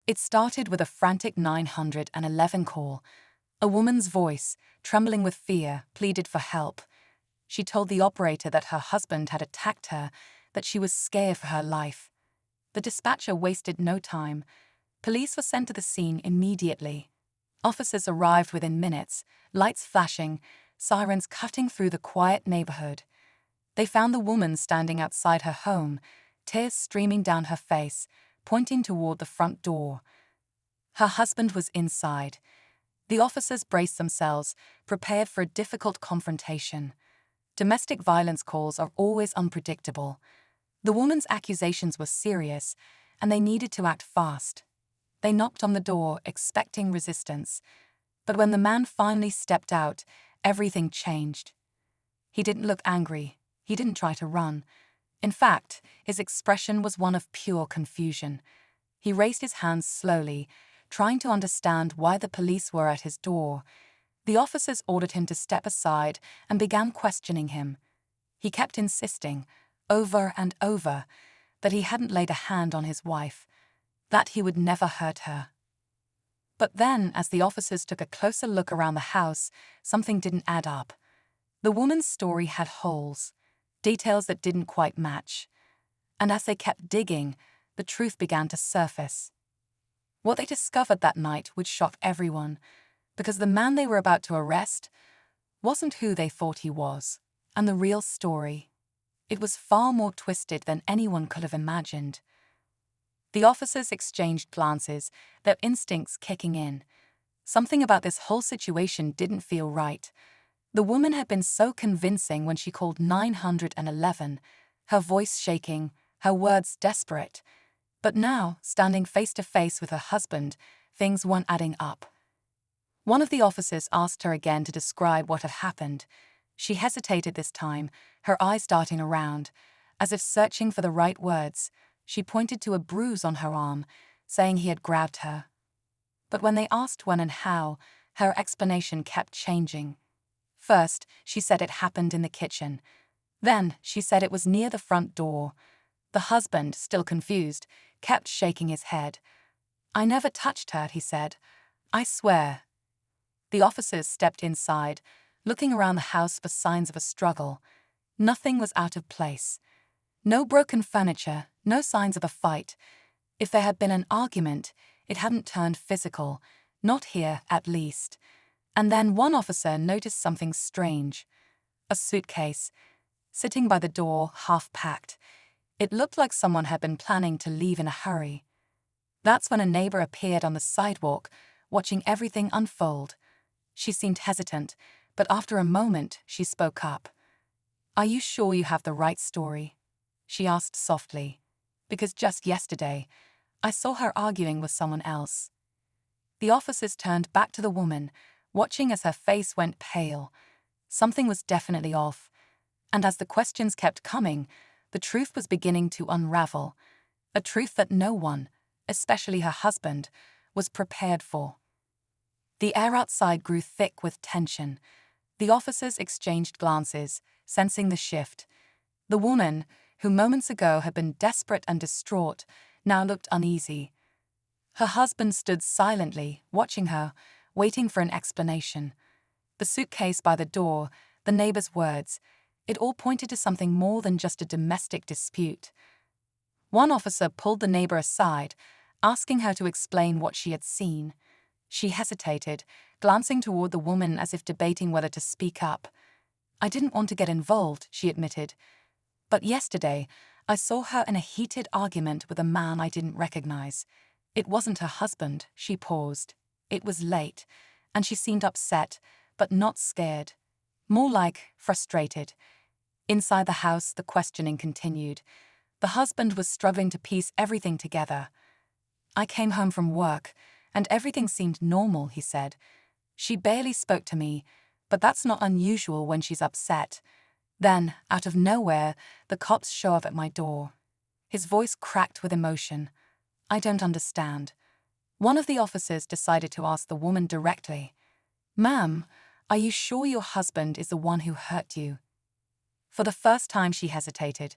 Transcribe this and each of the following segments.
It started with a frantic 911 call. A woman's voice, trembling with fear, pleaded for help. She told the operator that her husband had attacked her, that she was scared for her life. The dispatcher wasted no time. Police were sent to the scene immediately. Officers arrived within minutes, lights flashing, sirens cutting through the quiet neighborhood. They found the woman standing outside her home, tears streaming down her face, pointing toward the front door. Her husband was inside. The officers braced themselves, prepared for a difficult confrontation. Domestic violence calls are always unpredictable. The woman's accusations were serious, and they needed to act fast. They knocked on the door, expecting resistance. But when the man finally stepped out, everything changed. He didn't look angry. He didn't try to run. In fact, his expression was one of pure confusion. He raised his hands slowly, trying to understand why the police were at his door. The officers ordered him to step aside and began questioning him. He kept insisting, over and over, that he hadn't laid a hand on his wife, that he would never hurt her. But then, as the officers took a closer look around the house, something didn't add up. The woman's story had holes, details that didn't quite match. And as they kept digging, the truth began to surface. What they discovered that night would shock everyone, because the man they were about to arrest wasn't who they thought he was, and the real story. It was far more twisted than anyone could have imagined. The officers exchanged glances, their instincts kicking in. Something about this whole situation didn't feel right. The woman had been so convincing when she called 911, her voice shaking, her words desperate. But now, standing face to face with her husband, things weren't adding up. One of the officers asked her again to describe what had happened. She hesitated this time, her eyes darting around. As if searching for the right words, she pointed to a bruise on her arm, saying he had grabbed her. But when they asked when and how, her explanation kept changing. First, she said it happened in the kitchen. Then, she said it was near the front door. The husband, still confused, kept shaking his head. "I never touched her," he said. "I swear." The officers stepped inside, looking around the house for signs of a struggle. Nothing was out of place. No broken furniture, no signs of a fight. If there had been an argument, it hadn't turned physical, not here at least. And then one officer noticed something strange. A suitcase, sitting by the door, half-packed. It looked like someone had been planning to leave in a hurry. That's when a neighbor appeared on the sidewalk, watching everything unfold. She seemed hesitant, but after a moment, she spoke up. "Are you sure you have the right story?" she asked softly. "Because just yesterday, I saw her arguing with someone else." The officers turned back to the woman, watching as her face went pale. Something was definitely off. And as the questions kept coming, the truth was beginning to unravel. A truth that no one, especially her husband, was prepared for. The air outside grew thick with tension. The officers exchanged glances, sensing the shift. The woman, who moments ago had been desperate and distraught, now looked uneasy. Her husband stood silently, watching her, waiting for an explanation. The suitcase by the door, the neighbor's words, it all pointed to something more than just a domestic dispute. One officer pulled the neighbor aside, asking her to explain what she had seen. She hesitated, glancing toward the woman as if debating whether to speak up. "I didn't want to get involved," she admitted. "But yesterday, I saw her in a heated argument with a man I didn't recognize. It wasn't her husband." She paused. It was late, and she seemed upset, but not scared. More like frustrated. Inside the house, the questioning continued. The husband was struggling to piece everything together. "I came home from work, and everything seemed normal," he said. "She barely spoke to me, but that's not unusual when she's upset. Then, out of nowhere, the cops show up at my door." His voice cracked with emotion. "I don't understand." One of the officers decided to ask the woman directly. "Ma'am, are you sure your husband is the one who hurt you?" For the first time she hesitated.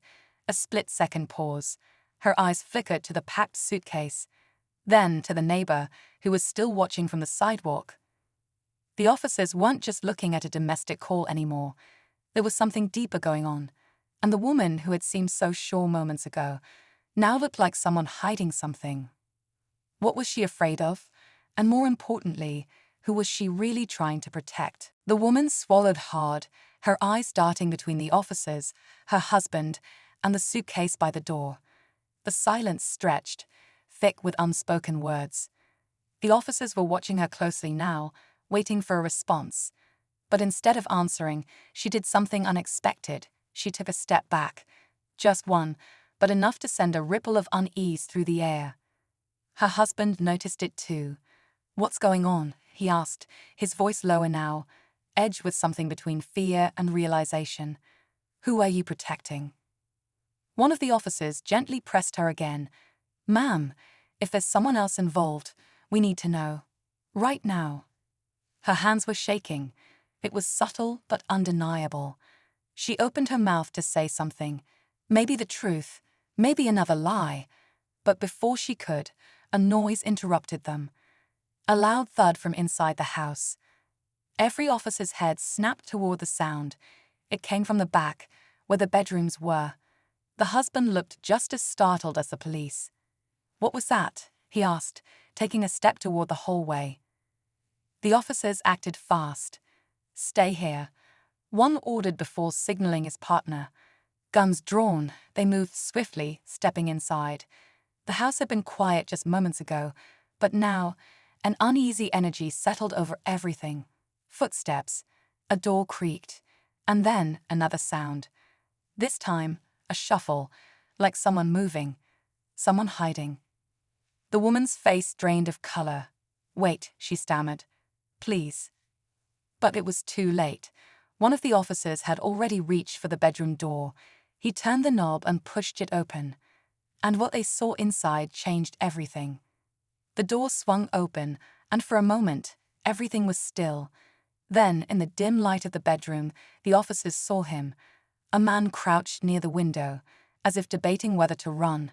A split-second pause. Her eyes flickered to the packed suitcase. Then to the neighbor, who was still watching from the sidewalk. The officers weren't just looking at a domestic call anymore. There was something deeper going on, and the woman who had seemed so sure moments ago now looked like someone hiding something. What was she afraid of? And more importantly, who was she really trying to protect? The woman swallowed hard, her eyes darting between the officers, her husband, and the suitcase by the door. The silence stretched, thick with unspoken words. The officers were watching her closely now, waiting for a response. But instead of answering, she did something unexpected. She took a step back. Just one, but enough to send a ripple of unease through the air. Her husband noticed it too. "What's going on?" he asked, his voice lower now, edged with something between fear and realization. "Who are you protecting?" One of the officers gently pressed her again. "Ma'am, if there's someone else involved, we need to know. Right now." Her hands were shaking. It was subtle but undeniable. She opened her mouth to say something. Maybe the truth, maybe another lie. But before she could, a noise interrupted them. A loud thud from inside the house. Every officer's head snapped toward the sound. It came from the back, where the bedrooms were. The husband looked just as startled as the police. "What was that?" he asked, taking a step toward the hallway. The officers acted fast. "Stay here," one ordered before signaling his partner. Guns drawn, they moved swiftly, stepping inside. The house had been quiet just moments ago, but now, an uneasy energy settled over everything. Footsteps, a door creaked, and then another sound. This time, a shuffle, like someone moving, someone hiding. The woman's face drained of color. "Wait," she stammered. "Please." But it was too late. One of the officers had already reached for the bedroom door. He turned the knob and pushed it open. And what they saw inside changed everything. The door swung open, and for a moment, everything was still. Then, in the dim light of the bedroom, the officers saw him. A man crouched near the window, as if debating whether to run.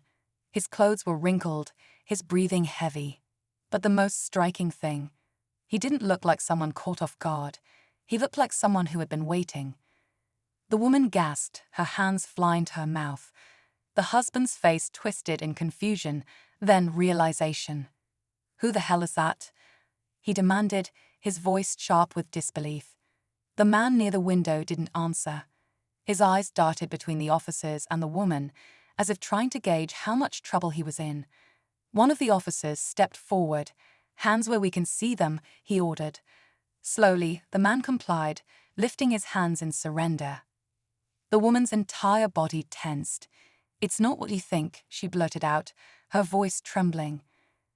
His clothes were wrinkled, his breathing heavy. But the most striking thing, he didn't look like someone caught off guard. He looked like someone who had been waiting. The woman gasped, her hands flying to her mouth. The husband's face twisted in confusion, then realization. "Who the hell is that?" he demanded, his voice sharp with disbelief. The man near the window didn't answer. His eyes darted between the officers and the woman, as if trying to gauge how much trouble he was in. One of the officers stepped forward. "Hands where we can see them," he ordered. Slowly, the man complied, lifting his hands in surrender. The woman's entire body tensed. "It's not what you think," she blurted out, her voice trembling.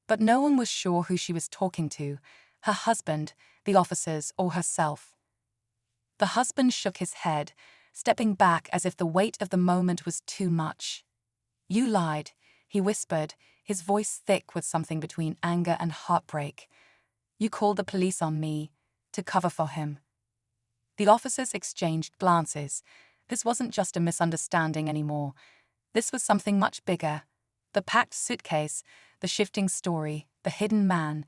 But no one was sure who she was talking to, her husband, the officers, or herself. The husband shook his head, stepping back as if the weight of the moment was too much. "You lied," he whispered, his voice thick with something between anger and heartbreak. "You called the police on me, to cover for him." The officers exchanged glances. This wasn't just a misunderstanding anymore. This was something much bigger. The packed suitcase, the shifting story, the hidden man,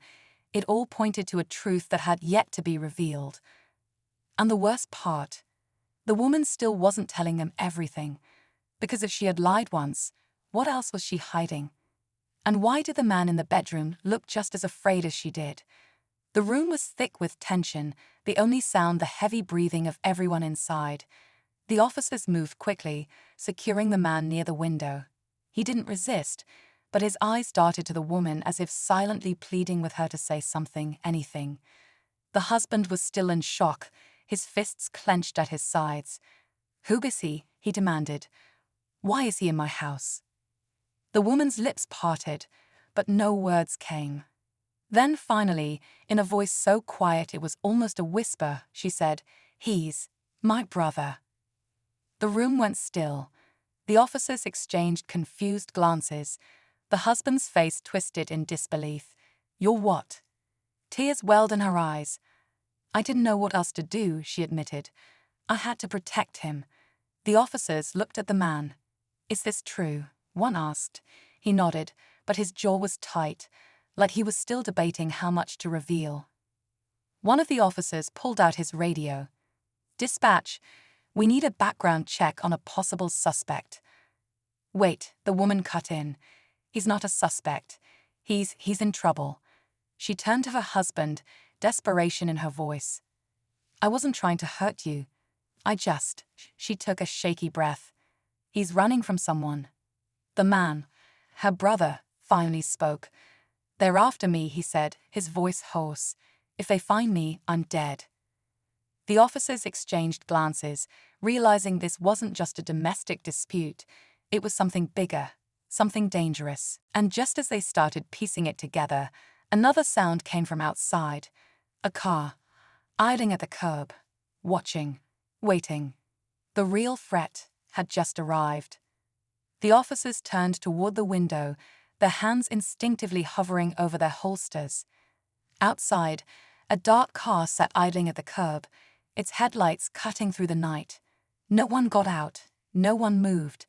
it all pointed to a truth that had yet to be revealed. And the worst part, the woman still wasn't telling them everything. Because if she had lied once, what else was she hiding? And why did the man in the bedroom look just as afraid as she did? The room was thick with tension, the only sound the heavy breathing of everyone inside. The officers moved quickly, securing the man near the window. He didn't resist, but his eyes darted to the woman as if silently pleading with her to say something, anything. The husband was still in shock, his fists clenched at his sides. "Who is he?" he demanded. "Why is he in my house?" The woman's lips parted, but no words came. Then finally, in a voice so quiet it was almost a whisper, she said, "He's my brother." The room went still. The officers exchanged confused glances. The husband's face twisted in disbelief. "You're what?" Tears welled in her eyes. "I didn't know what else to do," she admitted. "I had to protect him." The officers looked at the man. "Is this true?" one asked. He nodded, but his jaw was tight. like he was still debating how much to reveal. One of the officers pulled out his radio. "Dispatch, we need a background check on a possible suspect." "Wait," the woman cut in. "He's not a suspect. He's in trouble." She turned to her husband, desperation in her voice. "I wasn't trying to hurt you. She took a shaky breath. "He's running from someone." The man, her brother, finally spoke. "They're after me," he said, his voice hoarse. "If they find me, I'm dead." The officers exchanged glances, realizing this wasn't just a domestic dispute. It was something bigger, something dangerous. And just as they started piecing it together, another sound came from outside. A car, idling at the curb, watching, waiting. The real threat had just arrived. The officers turned toward the window, their hands instinctively hovering over their holsters. Outside, a dark car sat idling at the curb, its headlights cutting through the night. No one got out, no one moved,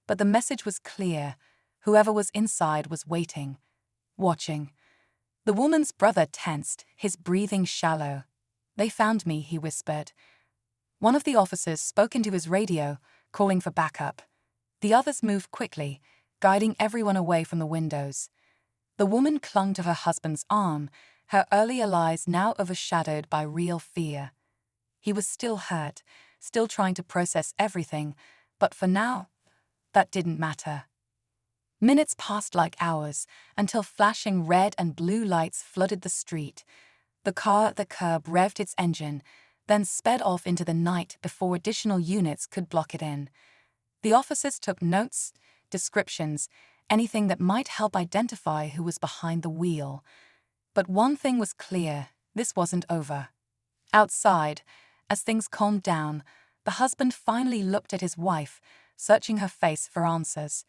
but the message was clear. Whoever was inside was waiting, watching. The woman's brother tensed, his breathing shallow. "They found me," he whispered. One of the officers spoke into his radio, calling for backup. The others moved quickly, guiding everyone away from the windows. The woman clung to her husband's arm, her earlier lies now overshadowed by real fear. He was still hurt, still trying to process everything, but for now, that didn't matter. Minutes passed like hours, until flashing red and blue lights flooded the street. The car at the curb revved its engine, then sped off into the night before additional units could block it in. The officers took notes, descriptions, anything that might help identify who was behind the wheel. But one thing was clear: this wasn't over. Outside, as things calmed down, the husband finally looked at his wife, searching her face for answers.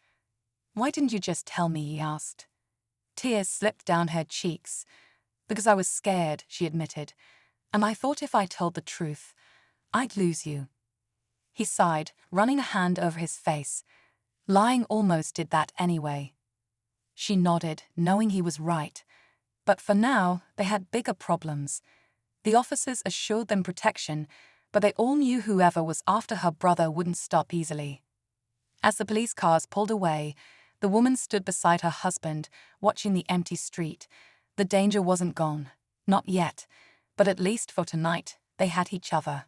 "Why didn't you just tell me?" he asked. Tears slipped down her cheeks. "Because I was scared," she admitted, "and I thought if I told the truth, I'd lose you." He sighed, running a hand over his face. Lying almost did that anyway. She nodded, knowing he was right. But for now, they had bigger problems. The officers assured them protection, but they all knew whoever was after her brother wouldn't stop easily. As the police cars pulled away, the woman stood beside her husband, watching the empty street. The danger wasn't gone. Not yet. But at least for tonight, they had each other.